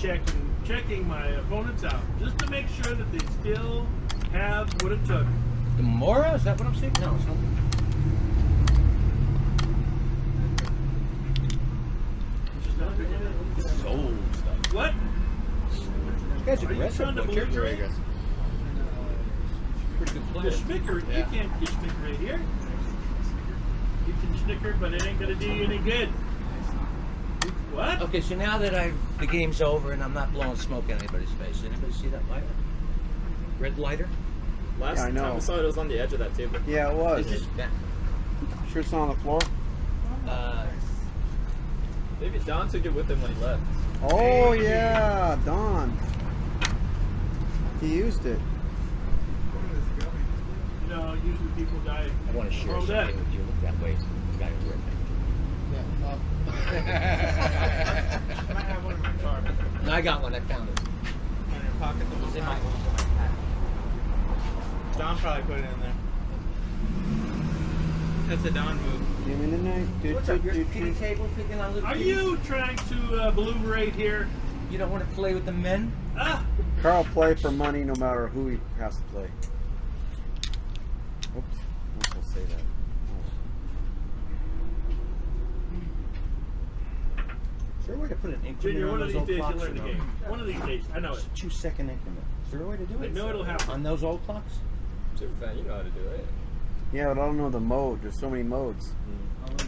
checking my opponents out just to make sure that they still have what it took. The Mora? Is that what I'm seeing? No, it's not. Soul stuff. What? You guys are aggressive. trying to Butcher. belligerate? Very aggressive. Pretty good The player. snicker, Yeah. you can't get snicker right here. You can snicker, but it ain't gonna do you any good. What? Okay, so now that the game's over and I'm not blowing smoke in anybody's face, anybody see that lighter? Red lighter? Last Yeah, I know. time I saw it, it was on the edge of that table. Yeah, it was. This is bent. Sure it's not on the floor? Maybe Don took it with him when he left. Oh, yeah, Don. He used it. You know, usually people die. I want to share from that. something with you. Look that way. The guy who read I have one in my car. it. No, I got one. I found it. In your pocket. It was in my Don probably put it in there. That's a Don move. Give me the night. What's up? You're kitty table picking on little Are kitties? you trying to belligerate here? You don't want to play with the men? Ah! Carl play for money no matter who he has to play. Oops. I'm supposed to say that. Is there a way to put an increment Junior, on one of those these old days you'll clocks? learn or the no? game. One of these days. I know it. It's a 2-second increment. Is there a way to do I it? know it'll happen. On those old clocks? Superfan, you know how to do it. Yeah, but I don't know the mode. There's so many modes.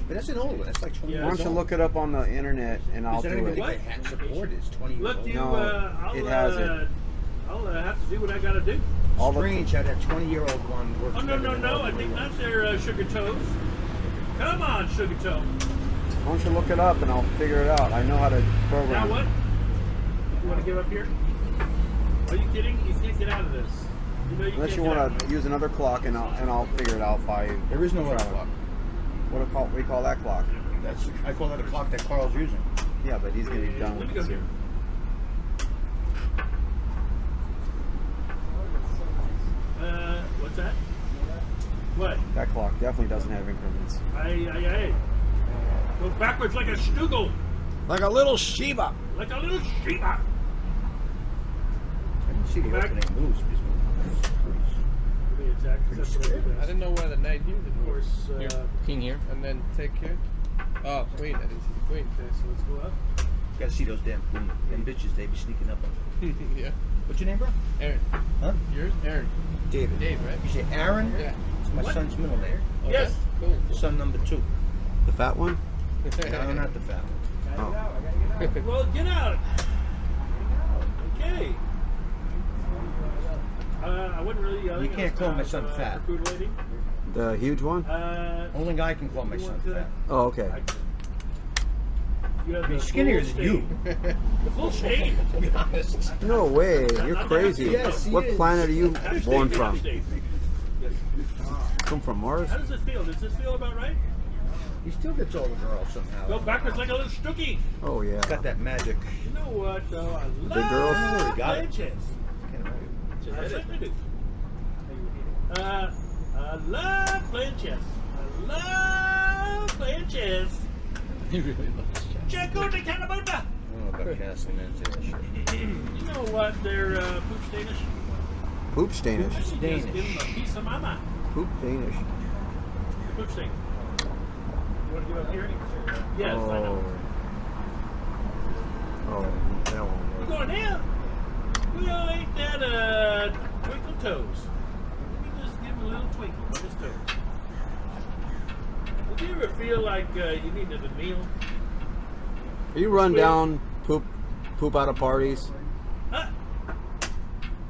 But that's an old one. That's like 20 Yeah. Why years don't you old. look it up on the internet and I'll Because I don't do even it. think they had support. It's 20 years Look, old. you. No, I'll, it has it. I'll have to do what I gotta do. All the Strange how that 20-year-old one works. Oh no better no than no! all the I think new not ones. their sugar toes. Come on, sugar toe. Why don't you look it up and I'll figure it out. I know how to program. Now it. what? You want to give up here? Are you kidding? You can't get out of this. You know you Unless can't you get out want of to use another clock and I'll figure it out by. There is no other trial. clock. What do you call that clock? That's I call that a clock that Carl's using. Yeah, but he's gonna be done Let me with go it. here. What's that? What? That clock definitely doesn't have increments. Aye. Go backwards like a stugel, Like a little Shiba. like a little Shiba. I didn't see the Back. opening moves. Give me a attack, 'cause that's what I do I best. didn't know where the knight here did. Of course, King here. And then take here. Oh, queen. I didn't see the queen. okay, so let's go up. Got to see those damn bitches. They be sneaking up on you. Yeah. What's your name, bro? Aaron. Huh? Yours? Aaron. David. Dave, right? You say Aaron? Yeah. It's my What? son's middle name. Oh, Yes. yeah? Cool. Son number 2. The fat one? No, not the fat one. Oh. Well, get out. Okay. I wouldn't really. You can't call my son fat. Recruiting. The huge one? Only guy can call my son fat. Oh, okay. You have I mean, the skinnier full than you. shade. The full shade. To be honest. No way. You're crazy. Yes, he What is. planet are you Half born shade, half from? shade. Come from Mars? How does this feel? Does this feel about right? He still gets all the girls somehow. Go backwards like a little stookie. Oh, yeah. Got that magic. You know what, though? I Big girls? love Got playing it. chess. I certainly do. I love playing chess. I love playing chess. He really loves chess. Checo de Canabota. I don't know about casting into that shit. You know what? They're poop Danish. Poop Danish. Just give them a piece of mama. Poop Danish. Poop stain. You want to give up here? Yes, I know. Oh, that You won't work. going here? Well, ain't that twinkle toes? Let me just give him a little twinkle on his toes. Did you ever feel like you needed a meal? You run down, poop out of parties. Huh?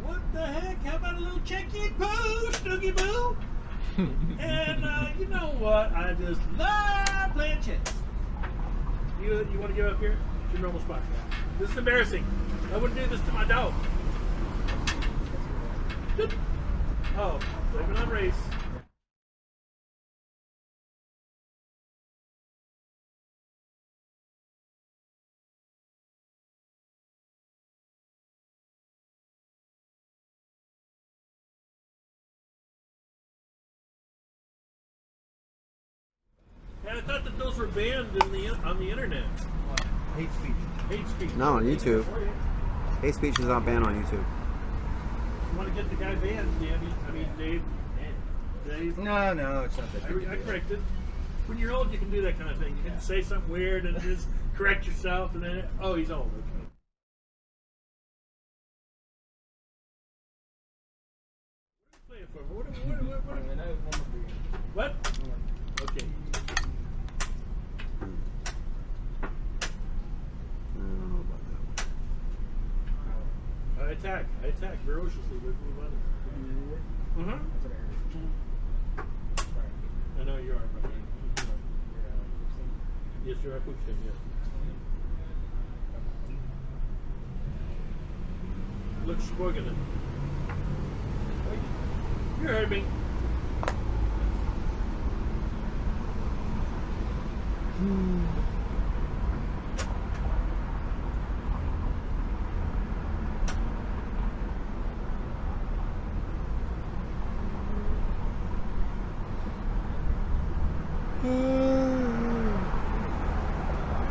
What the heck? How about a little check-in poo, Snoogie Boo? And you know what? I just love playing chess. You want to give up here? It's your normal spot. This is embarrassing. I wouldn't do this to my dog. Oh, blaming on race. Yeah, I thought that those were banned on the internet. Hate speech. Hate speech. Not on YouTube. Hate speech is not banned on YouTube. You want to get the guy banned, Danny? I mean, Dave. Dave. No, it's not that. I corrected. When you're old, you can do that kind of thing. You can say something weird and just correct yourself, and then, oh, he's old. Okay. What are you playing for? What? Okay. I don't know about that one. I attack ferociously with blue money. I know you are, but yes, you're a Putin, yes. Look, Sporganen. You heard me.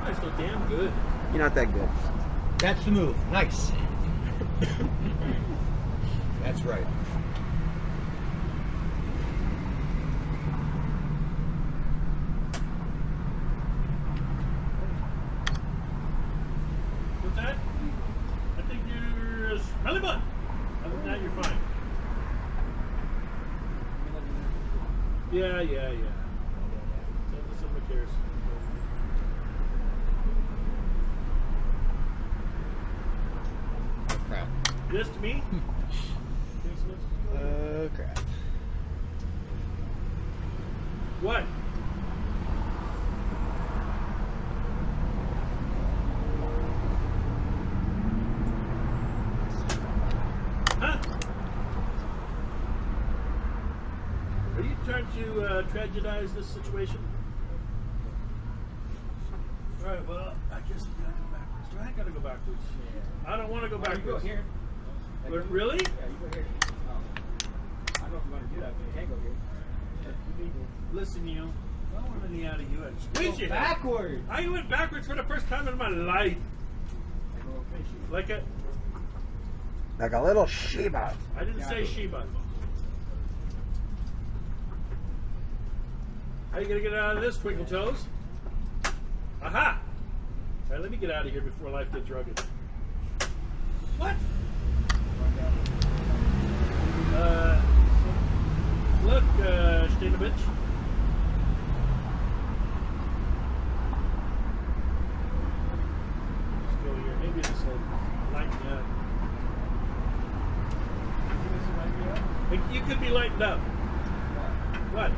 You're so damn good. You're not that good. That's the move. Nice. That's right. What's that? I think you're a smelly butt. Other than that, you're fine. Yeah. Send us some materials. Oh, crap. This to me? Crap. What? Huh? Are you trying to tragedize this situation? Alright, well, I guess we gotta go backwards. Do I gotta go backwards? I don't want to go backwards. You go here. But really? Yeah, you go here. I don't know if you want to do that, but you can't go here. Listen, you. I don't want any out of you. I'd squeeze you. Backwards. I went backwards for the first time in my life. Like a. Like a little Shiba. I didn't say Sheba. How you gonna get out of this, Twinkle Toes? Aha! All right, let me get out of here before life gets rugged. What? Look, Stanovich. Let's go here. Maybe this will lighten you up. You could be lightened up. What?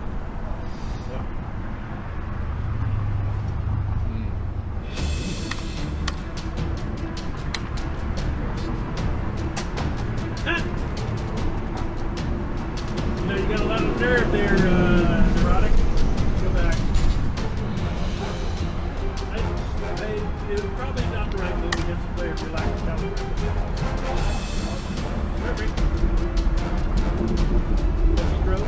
You know, you got a lot of nerve there, Neurotic. Go back. It was probably not the right move against the player if you're lacking talent. Perfect. Punchy throw.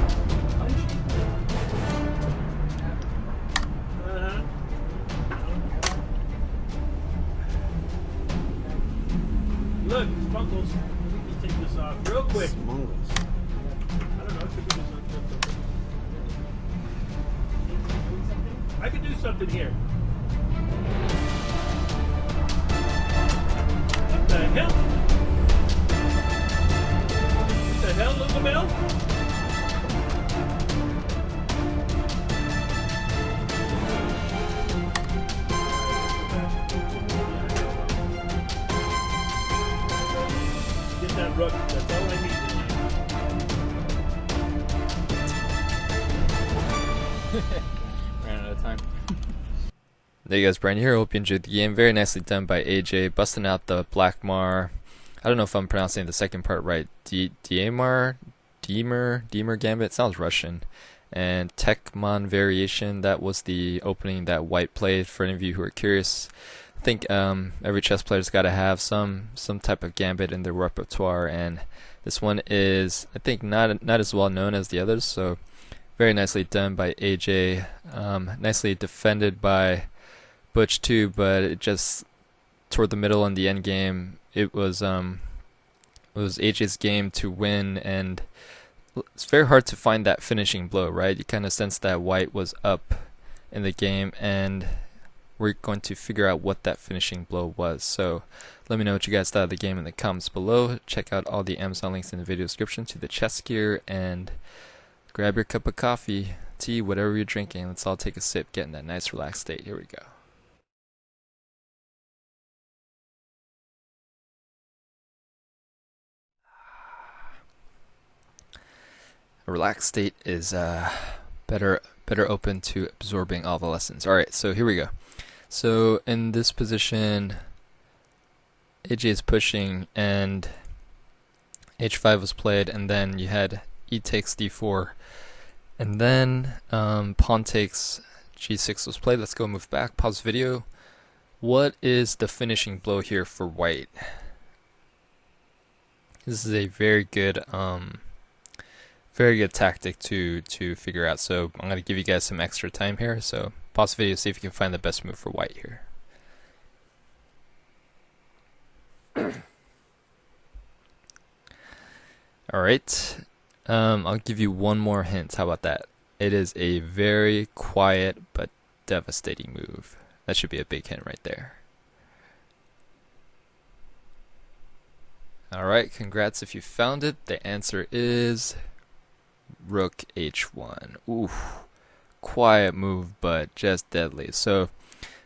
Uh-huh. Look, it's Bunkles. Let me just take this off real quick. Mongos. I don't know. It could be something. I could do something here. What the hell? What the hell, Little Bell? Get that rook. That's all I need tonight. Ran out of time. There you guys, Brian here. Hope you enjoyed the game. Very nicely done by AJ, busting out the Blackmar. I don't know if I'm pronouncing the second part right. Demer Gambit. Sounds Russian. And Tekmon Variation. That was the opening that White played. For any of you who are curious, I think every chess player's got to have some type of Gambit in their repertoire, and this one is, I think, not as well known as the others. So very nicely done by AJ. Nicely defended by Butch too, but it just toward the middle and the end game, it was AJ's game to win, and it's very hard to find that finishing blow, right? You kind of sense that white was up in the game, and we're going to figure out what that finishing blow was. So let me know what you guys thought of the game in the comments below. Check out all the Amazon links in the video description to the chess gear, and grab your cup of coffee, tea, whatever you're drinking. Let's all take a sip, get in that nice relaxed state. Here we go. A relaxed state is better open to absorbing all the lessons. Alright, so here we go. So in this position, AJ is pushing and h5 was played, and then you had e takes d4, and then pawn takes g6 was played. Let's go move back, pause video. What is the finishing blow here for white? This is a very good tactic to figure out. So I'm going to give you guys some extra time here. So pause the video, see if you can find the best move for white here. Alright, I'll give you one more hint. How about that? It is a very quiet but devastating move. That should be a big hint right there. Alright, congrats if you found it. The answer is Rook h1. Ooh, quiet move, but just deadly. So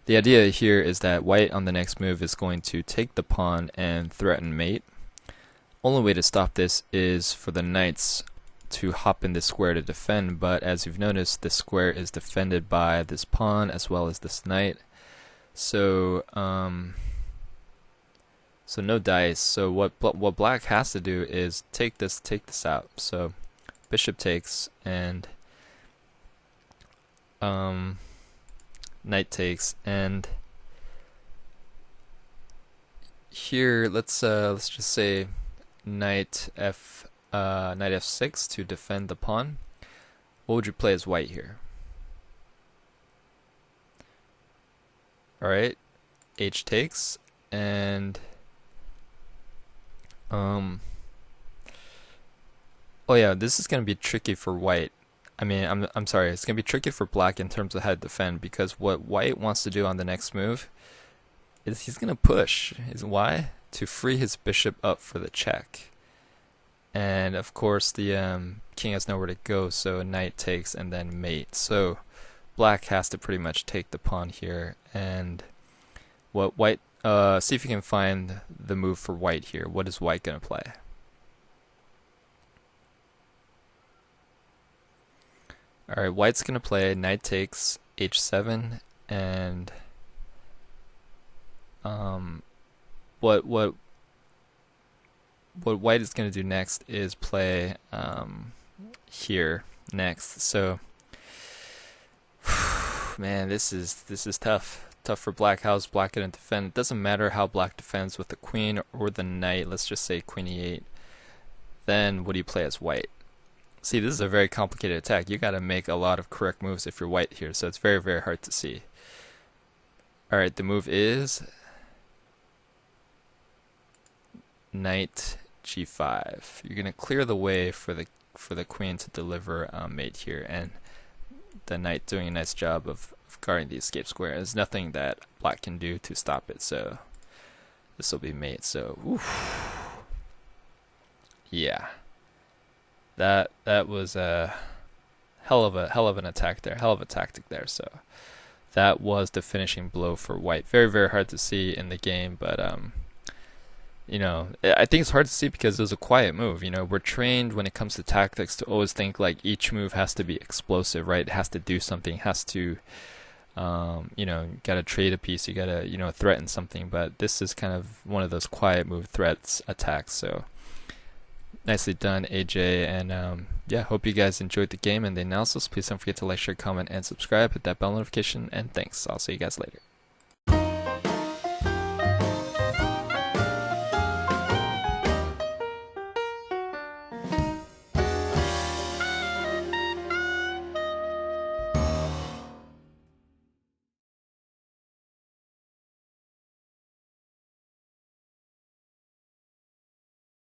the idea here is that white on the next move is going to take the pawn and threaten mate. Only way to stop this is for the knights to hop in this square to defend, but as you've noticed, this square is defended by this pawn as well as this knight. So so no dice. So what black has to do is take this out. So bishop takes and knight takes, and here let's just say knight f6 to defend the pawn. What would you play as white here? Alright, h takes, and oh yeah, this is gonna be tricky for white. I mean, I'm sorry, it's gonna be tricky for black in terms of how to defend, because what white wants to do on the next move is he's gonna push. Why? To free his bishop up for the check. And of course the king has nowhere to go, so knight takes and then mate. So black has to pretty much take the pawn here, and what white see if you can find the move for white here. What is white gonna play? Alright, white's gonna play knight takes h7, and what white is gonna do next is play here next. So man, this is tough for black. How's black gonna defend? It doesn't matter how black defends with the queen or the knight. Let's just say queen e8. Then what do you play as white? See, this is a very complicated attack. You got to make a lot of correct moves if you're white here, so it's very, very hard to see. Alright, the move is knight g5. You're going to clear the way for the queen to deliver mate here, and the knight doing a nice job of guarding the escape square. There's nothing that black can do to stop it, so this will be mate. So, oof. Yeah. That was a hell of an attack there, hell of a tactic there. So that was the finishing blow for white. Very, very hard to see in the game, but you know, I think it's hard to see because it was a quiet move. You know, we're trained when it comes to tactics to always think like each move has to be explosive, right? It has to do something, has to you know, gotta trade a piece, you gotta, you know, threaten something. But this is kind of one of those quiet move threats attacks. So nicely done, AJ, and yeah, hope you guys enjoyed the game and the analysis. Please don't forget to like, share, comment, and subscribe. Hit that bell notification, and thanks. I'll see you guys later.